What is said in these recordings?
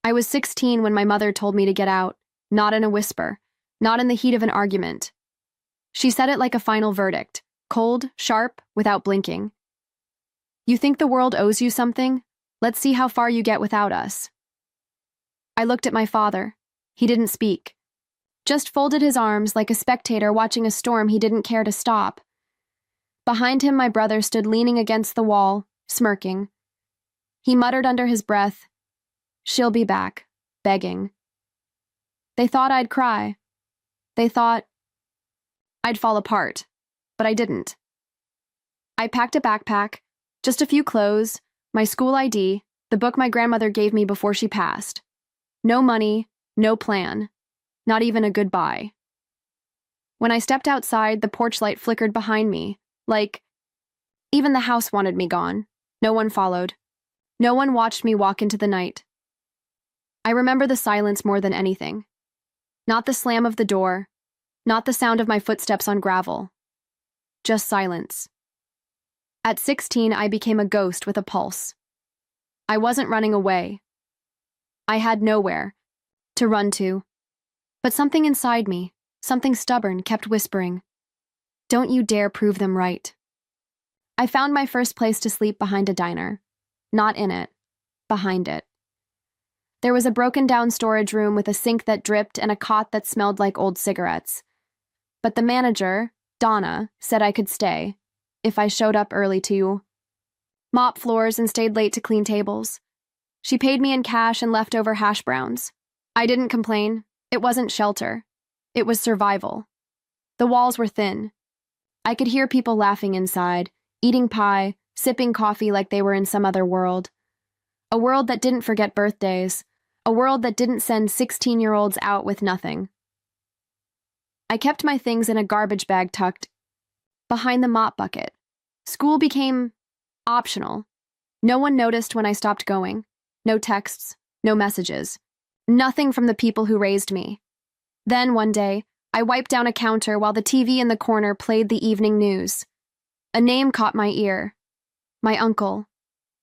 I was 16 when my mother told me to get out, not in a whisper, not in the heat of an argument. She said it like a final verdict, cold, sharp, without blinking. You think the world owes you something? Let's see how far you get without us. I looked at my father. He didn't speak. Just folded his arms like a spectator watching a storm he didn't care to stop. Behind him, my brother stood leaning against the wall, smirking. He muttered under his breath, "She'll be back," begging. They thought I'd cry. They thought I'd fall apart, but I didn't. I packed a backpack, just a few clothes, my school ID, the book my grandmother gave me before she passed. No money, no plan, not even a goodbye. When I stepped outside, the porch light flickered behind me, like even the house wanted me gone. No one followed. No one watched me walk into the night. I remember the silence more than anything. Not the slam of the door, not the sound of my footsteps on gravel. Just silence. At 16, I became a ghost with a pulse. I wasn't running away. I had nowhere to run to. But something inside me, something stubborn, kept whispering, "Don't you dare prove them right." I found my first place to sleep behind a diner. Not in it, behind it. There was a broken-down storage room with a sink that dripped and a cot that smelled like old cigarettes. But the manager, Donna, said I could stay, if I showed up early to mop floors and stayed late to clean tables. She paid me in cash and leftover hash browns. I didn't complain. It wasn't shelter. It was survival. The walls were thin. I could hear people laughing inside, eating pie, sipping coffee like they were in some other world. A world that didn't forget birthdays. A world that didn't send 16-year-olds out with nothing. I kept my things in a garbage bag tucked behind the mop bucket. School became optional. No one noticed when I stopped going. No texts, no messages. Nothing from the people who raised me. Then, one day, I wiped down a counter while the TV in the corner played the evening news. A name caught my ear. My uncle.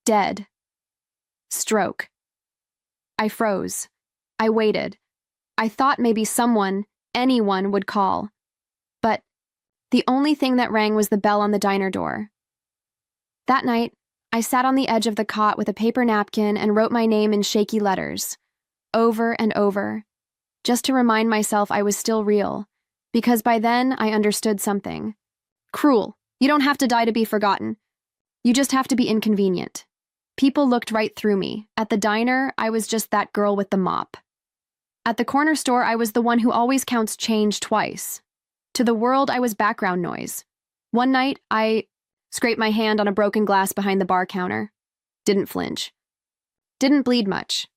Dead. Stroke. I froze. I waited. I thought maybe someone, anyone, would call. But the only thing that rang was the bell on the diner door. That night, I sat on the edge of the cot with a paper napkin and wrote my name in shaky letters, over and over, just to remind myself I was still real, because by then I understood something. Cruel. You don't have to die to be forgotten. You just have to be inconvenient. People looked right through me. At the diner, I was just that girl with the mop. At the corner store, I was the one who always counts change twice. To the world, I was background noise. One night, I scraped my hand on a broken glass behind the bar counter. Didn't flinch. Didn't bleed much.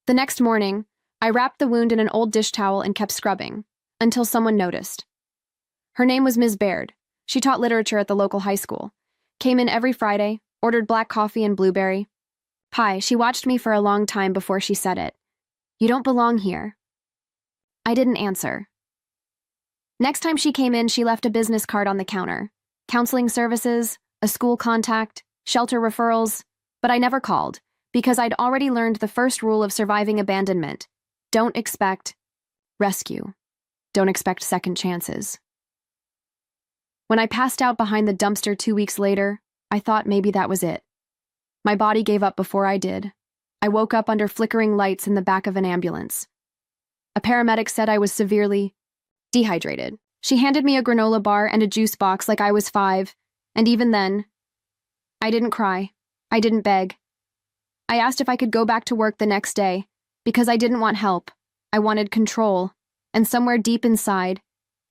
The next morning, I wrapped the wound in an old dish towel and kept scrubbing, until someone noticed. Her name was Ms. Baird. She taught literature at the local high school. Came in every Friday, ordered black coffee and blueberry pie. She watched me for a long time before she said it. "You don't belong here." I didn't answer. Next time she came in, she left a business card on the counter. Counseling services, a school contact, shelter referrals, but I never called, because I'd already learned the first rule of surviving abandonment. Don't expect rescue. Don't expect second chances. When I passed out behind the dumpster 2 weeks later, I thought maybe that was it. My body gave up before I did. I woke up under flickering lights in the back of an ambulance. A paramedic said I was severely dehydrated. She handed me a granola bar and a juice box like I was 5, and even then, I didn't cry. I didn't beg. I asked if I could go back to work the next day, because I didn't want help. I wanted control, and somewhere deep inside,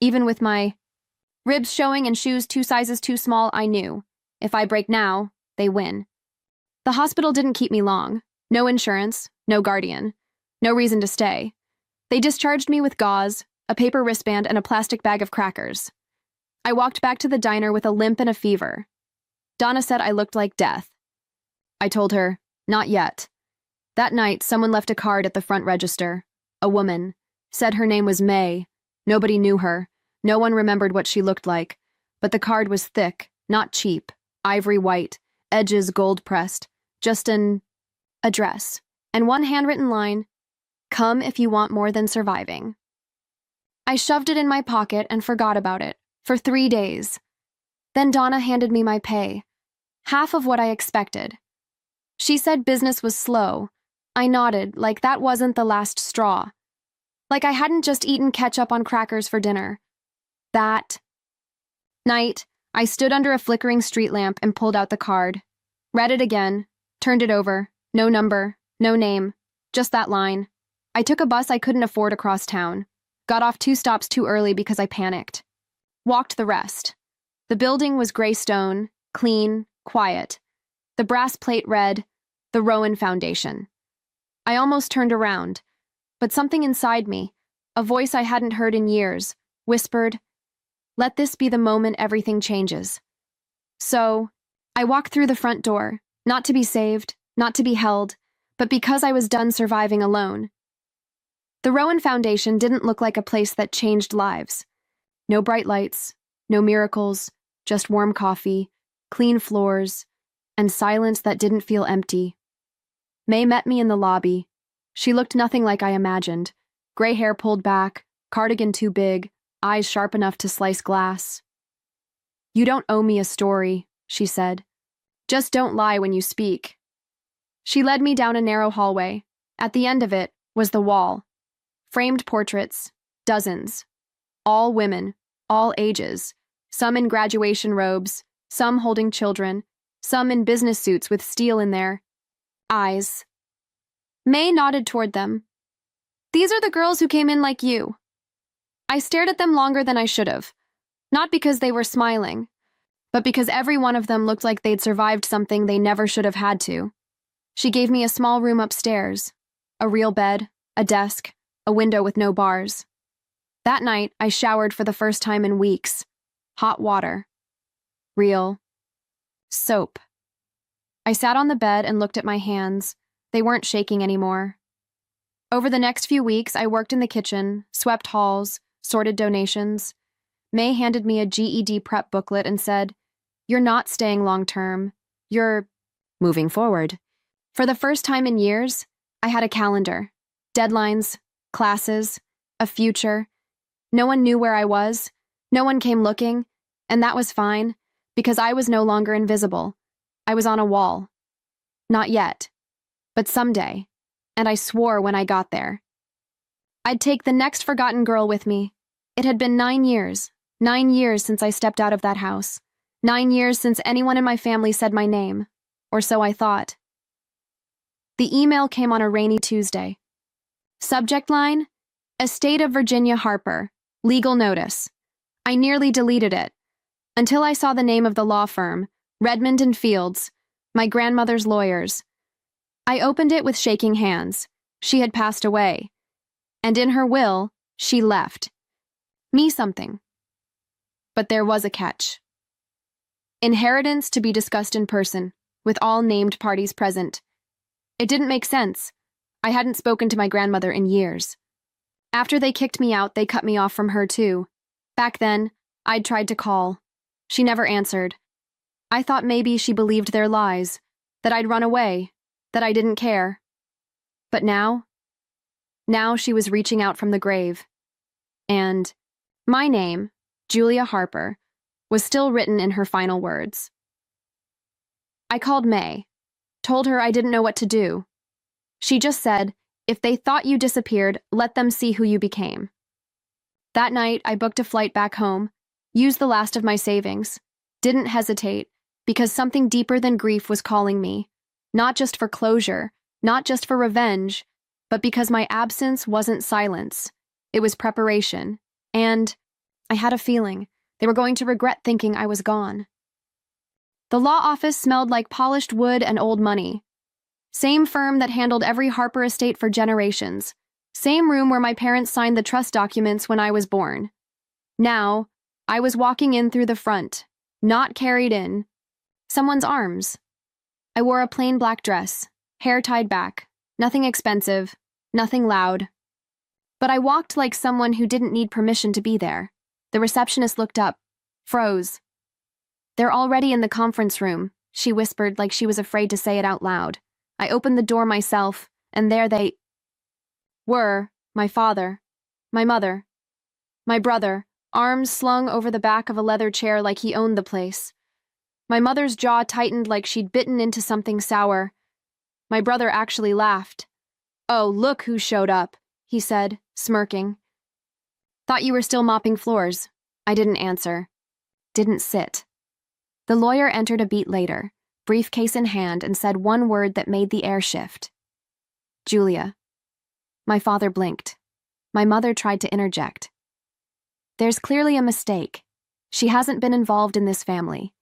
even with my ribs showing and shoes 2 sizes too small, I knew, if I break now, they win. The hospital didn't keep me long. No insurance, no guardian, no reason to stay. They discharged me with gauze, a paper wristband, and a plastic bag of crackers. I walked back to the diner with a limp and a fever. Donna said I looked like death. I told her, not yet. That night, someone left a card at the front register. A woman. Said her name was May. Nobody knew her. No one remembered what she looked like. But the card was thick, not cheap, ivory white, edges gold-pressed, just an address. and one handwritten line, "Come if you want more than surviving." I shoved it in my pocket and forgot about it for 3 days. Then Donna handed me my pay, half of what I expected. She said business was slow. I nodded, like that wasn't the last straw. Like I hadn't just eaten ketchup on crackers for dinner. That night, I stood under a flickering street lamp and pulled out the card. Read it again, turned it over. No number, no name, just that line. I took a bus I couldn't afford across town. Got off 2 stops too early because I panicked. Walked the rest. The building was gray stone, clean, quiet. The brass plate read, "The Rowan Foundation." I almost turned around, but something inside me, a voice I hadn't heard in years, whispered, "Let this be the moment everything changes." So, I walked through the front door, not to be saved, not to be held, but because I was done surviving alone. The Rowan Foundation didn't look like a place that changed lives. No bright lights, no miracles, just warm coffee, clean floors, and silence that didn't feel empty. May met me in the lobby. She looked nothing like I imagined. Gray hair pulled back, cardigan too big, eyes sharp enough to slice glass. "You don't owe me a story," she said. "Just don't lie when you speak." She led me down a narrow hallway. At the end of it was the wall. Framed portraits, dozens. All women, all ages. Some in graduation robes, some holding children, some in business suits with steel in their eyes. May nodded toward them. "These are the girls who came in like you." I stared at them longer than I should have. Not because they were smiling, but because every one of them looked like they'd survived something they never should have had to. She gave me a small room upstairs. A real bed, a desk, a window with no bars. That night, I showered for the first time in weeks. Hot water. Real. Soap. I sat on the bed and looked at my hands. They weren't shaking anymore. Over the next few weeks, I worked in the kitchen, swept halls, sorted donations. May handed me a GED prep booklet and said, "You're not staying long-term. You're moving forward." For the first time in years, I had a calendar. Deadlines, classes, a future. No one knew where I was. No one came looking, and that was fine, because I was no longer invisible. I was on a wall. Not yet, but someday, and I swore when I got there. I'd take the next forgotten girl with me. It had been 9 years since I stepped out of that house. 9 years since anyone in my family said my name, or so I thought. The email came on a rainy Tuesday. Subject line, Estate of Virginia Harper, legal notice. I nearly deleted it, until I saw the name of the law firm, Redmond and Fields, my grandmother's lawyers. I opened it with shaking hands. She had passed away. And in her will, she left me something. But there was a catch. Inheritance to be discussed in person, with all named parties present. It didn't make sense. I hadn't spoken to my grandmother in years. After they kicked me out, they cut me off from her too. Back then, I'd tried to call. She never answered. I thought maybe she believed their lies, that I'd run away, that I didn't care. But now she was reaching out from the grave. And my name, Julia Harper, was still written in her final words. I called May, told her I didn't know what to do. She just said, "If they thought you disappeared, let them see who you became." That night, I booked a flight back home, used the last of my savings, didn't hesitate, because something deeper than grief was calling me, not just for closure, not just for revenge, but because my absence wasn't silence. It was preparation, and I had a feeling they were going to regret thinking I was gone. The law office smelled like polished wood and old money. Same firm that handled every Harper estate for generations. Same room where my parents signed the trust documents when I was born. Now, I was walking in through the front, not carried in someone's arms. I wore a plain black dress, hair tied back, nothing expensive, nothing loud. But I walked like someone who didn't need permission to be there. The receptionist looked up, froze. "They're already in the conference room," she whispered like she was afraid to say it out loud. I opened the door myself, and there they were, my father, my mother, my brother, arms slung over the back of a leather chair like he owned the place. My mother's jaw tightened like she'd bitten into something sour. My brother actually laughed. "Oh, look who showed up," he said, smirking. "Thought you were still mopping floors." I didn't answer. Didn't sit. The lawyer entered a beat later, briefcase in hand, and said one word that made the air shift. "Julia." My father blinked. My mother tried to interject. "There's clearly a mistake. She hasn't been involved in this family.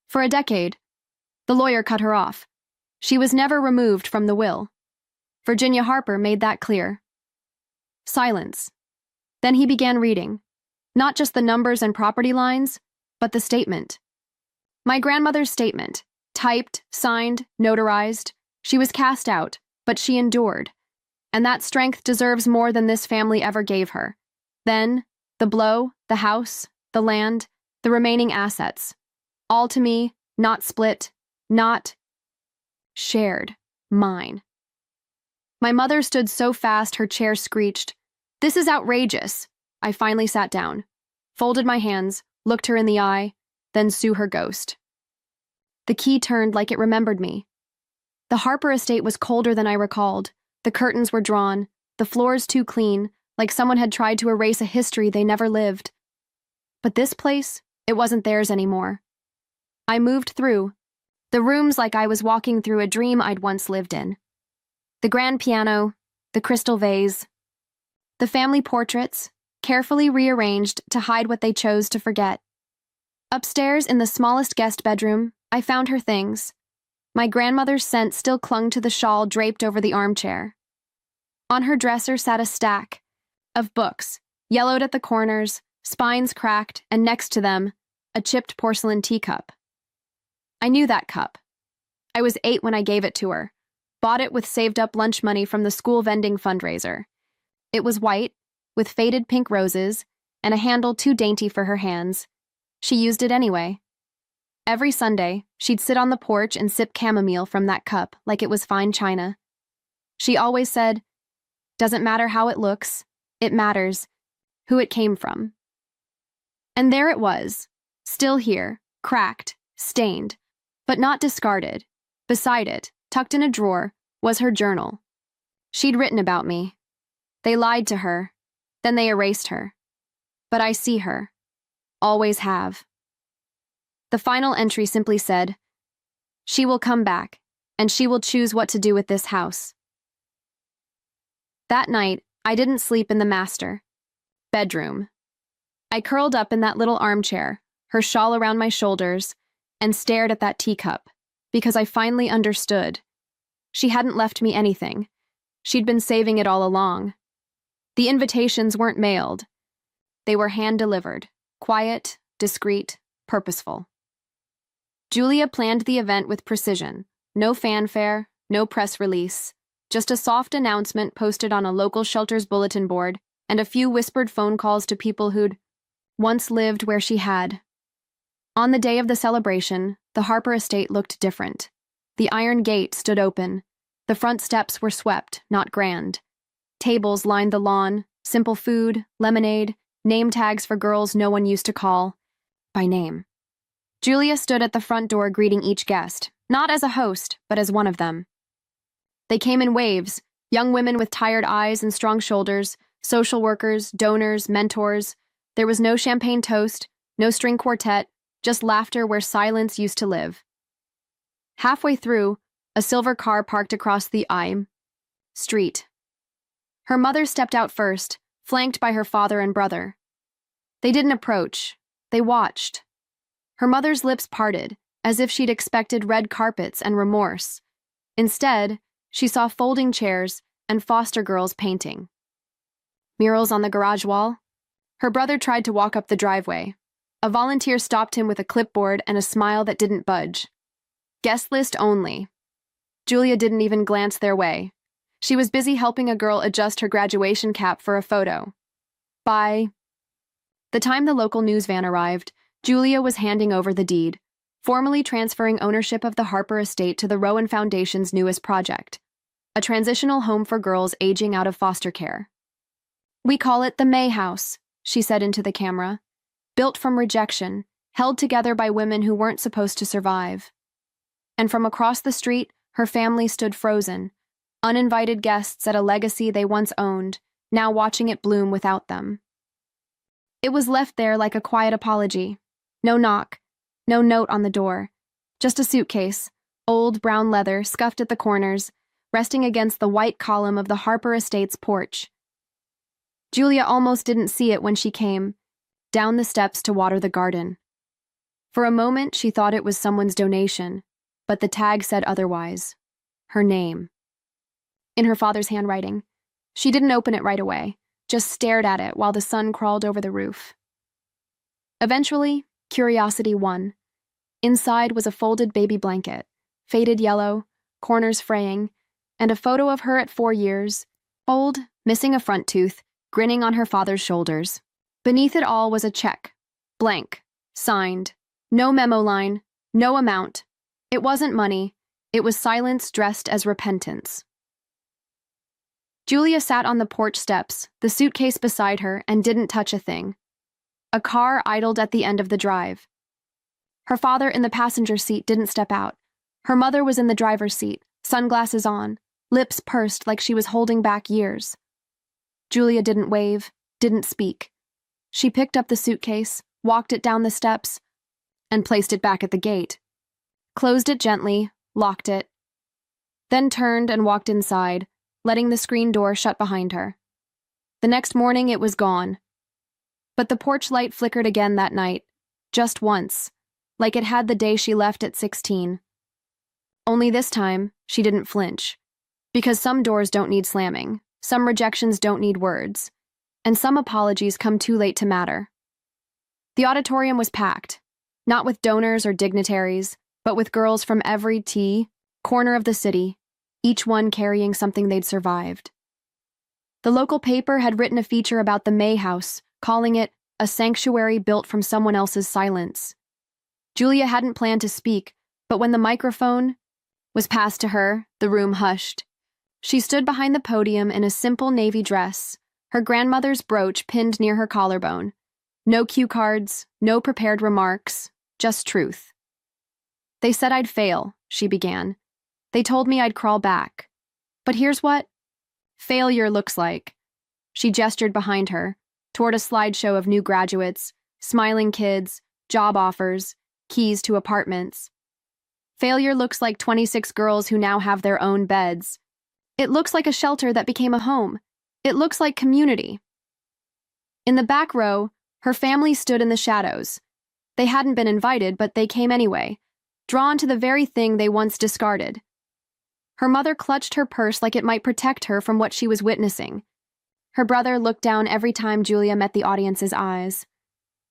For a decade." The lawyer cut her off. "She was never removed from the will. Virginia Harper made that clear." Silence. Then he began reading. Not just the numbers and property lines, but the statement. My grandmother's statement. Typed, signed, notarized. She was cast out, but she endured. And that strength deserves more than this family ever gave her. Then, the blow, the house, the land, the remaining assets. All to me, not split, not shared, mine. My mother stood so fast her chair screeched. "This is outrageous." I finally sat down, folded my hands, looked her in the eye, then sue her ghost. The key turned like it remembered me. The Harper estate was colder than I recalled. The curtains were drawn, the floors too clean, like someone had tried to erase a history they never lived. But this place, it wasn't theirs anymore. I moved through the rooms like I was walking through a dream I'd once lived in. The grand piano, the crystal vase, the family portraits, carefully rearranged to hide what they chose to forget. Upstairs in the smallest guest bedroom, I found her things. My grandmother's scent still clung to the shawl draped over the armchair. On her dresser sat a stack of books, yellowed at the corners, spines cracked, and next to them, a chipped porcelain teacup. I knew that cup. I was 8 when I gave it to her, bought it with saved-up lunch money from the school vending fundraiser. It was white, with faded pink roses, and a handle too dainty for her hands. She used it anyway. Every Sunday, she'd sit on the porch and sip chamomile from that cup like it was fine china. She always said, "Doesn't matter how it looks, it matters who it came from." And there it was, still here, cracked, stained, but not discarded. Beside it, tucked in a drawer, was her journal. She'd written about me. They lied to her, then they erased her. But I see her. Always have. The final entry simply said, "She will come back, and she will choose what to do with this house." That night, I didn't sleep in the master bedroom. I curled up in that little armchair, her shawl around my shoulders, and stared at that teacup, because I finally understood. She hadn't left me anything. She'd been saving it all along. The invitations weren't mailed. They were hand-delivered, quiet, discreet, purposeful. Julia planned the event with precision. No fanfare, no press release, just a soft announcement posted on a local shelter's bulletin board and a few whispered phone calls to people who'd once lived where she had. On the day of the celebration, the Harper estate looked different. The iron gate stood open. The front steps were swept, not grand. Tables lined the lawn, simple food, lemonade, name tags for girls no one used to call by name. Julia stood at the front door greeting each guest, not as a host, but as one of them. They came in waves, young women with tired eyes and strong shoulders, social workers, donors, mentors. There was no champagne toast, no string quartet, just laughter where silence used to live. Halfway through, a silver car parked across the street. Her mother stepped out first, flanked by her father and brother. They didn't approach. They watched. Her mother's lips parted, as if she'd expected red carpets and remorse. Instead, she saw folding chairs and foster girls painting. Murals on the garage wall. Her brother tried to walk up the driveway. A volunteer stopped him with a clipboard and a smile that didn't budge. Guest list only. Julia didn't even glance their way. She was busy helping a girl adjust her graduation cap for a photo. By the time the local news van arrived, Julia was handing over the deed, formally transferring ownership of the Harper estate to the Rowan Foundation's newest project, a transitional home for girls aging out of foster care. "We call it the May House," she said into the camera. "Built from rejection, held together by women who weren't supposed to survive." And from across the street, her family stood frozen, uninvited guests at a legacy they once owned, now watching it bloom without them. It was left there like a quiet apology. No knock, no note on the door, just a suitcase, old brown leather scuffed at the corners, resting against the white column of the Harper Estates porch. Julia almost didn't see it when she came down the steps to water the garden. For a moment, she thought it was someone's donation, but the tag said otherwise. Her name. In her father's handwriting. She didn't open it right away, just stared at it while the sun crawled over the roof. Eventually, curiosity won. Inside was a folded baby blanket, faded yellow, corners fraying, and a photo of her at 4 years, old, missing a front tooth, grinning on her father's shoulders. Beneath it all was a check, blank, signed, no memo line, no amount. It wasn't money, it was silence dressed as repentance. Julia sat on the porch steps, the suitcase beside her, and didn't touch a thing. A car idled at the end of the drive. Her father in the passenger seat didn't step out. Her mother was in the driver's seat, sunglasses on, lips pursed like she was holding back years. Julia didn't wave, didn't speak. She picked up the suitcase, walked it down the steps, and placed it back at the gate. Closed it gently, locked it, then turned and walked inside, letting the screen door shut behind her. The next morning it was gone. But the porch light flickered again that night, just once, like it had the day she left at 16. Only this time, she didn't flinch. Because some doors don't need slamming, some rejections don't need words, and some apologies come too late to matter. The auditorium was packed, not with donors or dignitaries, but with girls from every corner of the city, each one carrying something they'd survived. The local paper had written a feature about the May House, calling it a sanctuary built from someone else's silence. Julia hadn't planned to speak, but when the microphone was passed to her, the room hushed. She stood behind the podium in a simple navy dress, her grandmother's brooch pinned near her collarbone. No cue cards, no prepared remarks, just truth. "They said I'd fail," she began. "They told me I'd crawl back. But here's what failure looks like." She gestured behind her, toward a slideshow of new graduates, smiling kids, job offers, keys to apartments. Failure looks like 26 girls who now have their own beds. It looks like a shelter that became a home. It looks like community. In the back row, her family stood in the shadows. They hadn't been invited, but they came anyway, drawn to the very thing they once discarded. Her mother clutched her purse like it might protect her from what she was witnessing. Her brother looked down every time Julia met the audience's eyes.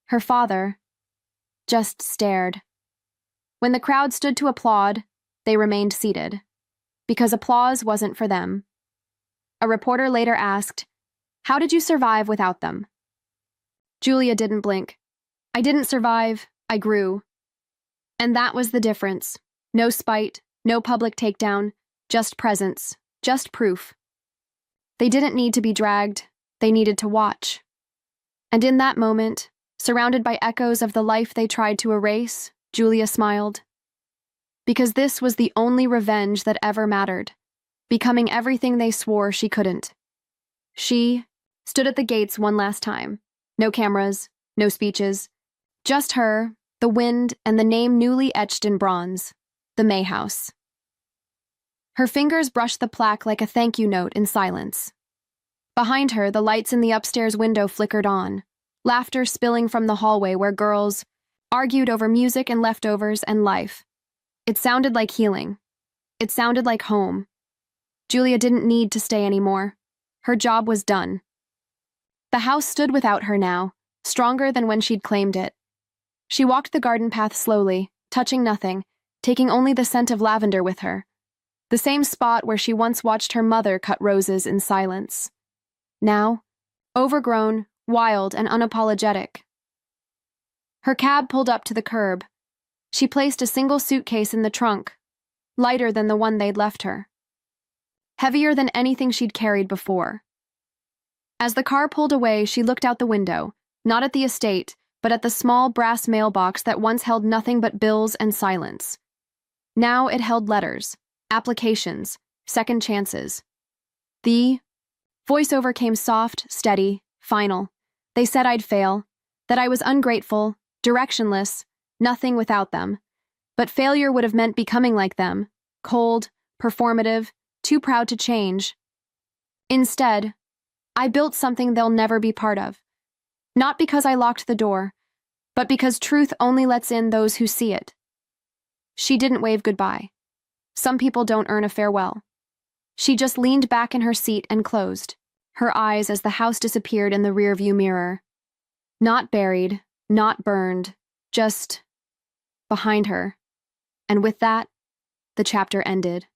Her father just stared. When the crowd stood to applaud, they remained seated, because applause wasn't for them. A reporter later asked, "How did you survive without them?" Julia didn't blink. "I didn't survive, I grew." And that was the difference. No spite, no public takedown, just presence, just proof. They didn't need to be dragged, they needed to watch. And in that moment, surrounded by echoes of the life they tried to erase, Julia smiled. Because this was the only revenge that ever mattered, becoming everything they swore she couldn't. She stood at the gates one last time. No cameras, no speeches. Just her, the wind, and the name newly etched in bronze, the May House. Her fingers brushed the plaque like a thank you note in silence. Behind her, the lights in the upstairs window flickered on, laughter spilling from the hallway where girls argued over music and leftovers and life. It sounded like healing. It sounded like home. Julia didn't need to stay anymore. Her job was done. The house stood without her now, stronger than when she'd claimed it. She walked the garden path slowly, touching nothing, taking only the scent of lavender with her. The same spot where she once watched her mother cut roses in silence. Now, overgrown, wild, and unapologetic. Her cab pulled up to the curb. She placed a single suitcase in the trunk, lighter than the one they'd left her. heavier than anything she'd carried before. As the car pulled away, she looked out the window, not at the estate, but at the small brass mailbox that once held nothing but bills and silence. Now it held letters, applications, second chances. The voiceover came soft, steady, final. They said I'd fail, that I was ungrateful, directionless, nothing without them. But failure would have meant becoming like them, cold, performative, too proud to change. Instead, I built something they'll never be part of. Not because I locked the door, but because truth only lets in those who see it. She didn't wave goodbye. Some people don't earn a farewell. She just leaned back in her seat and closed, her eyes as the house disappeared in the rearview mirror. Not buried, not burned, just behind her. And with that, the chapter ended.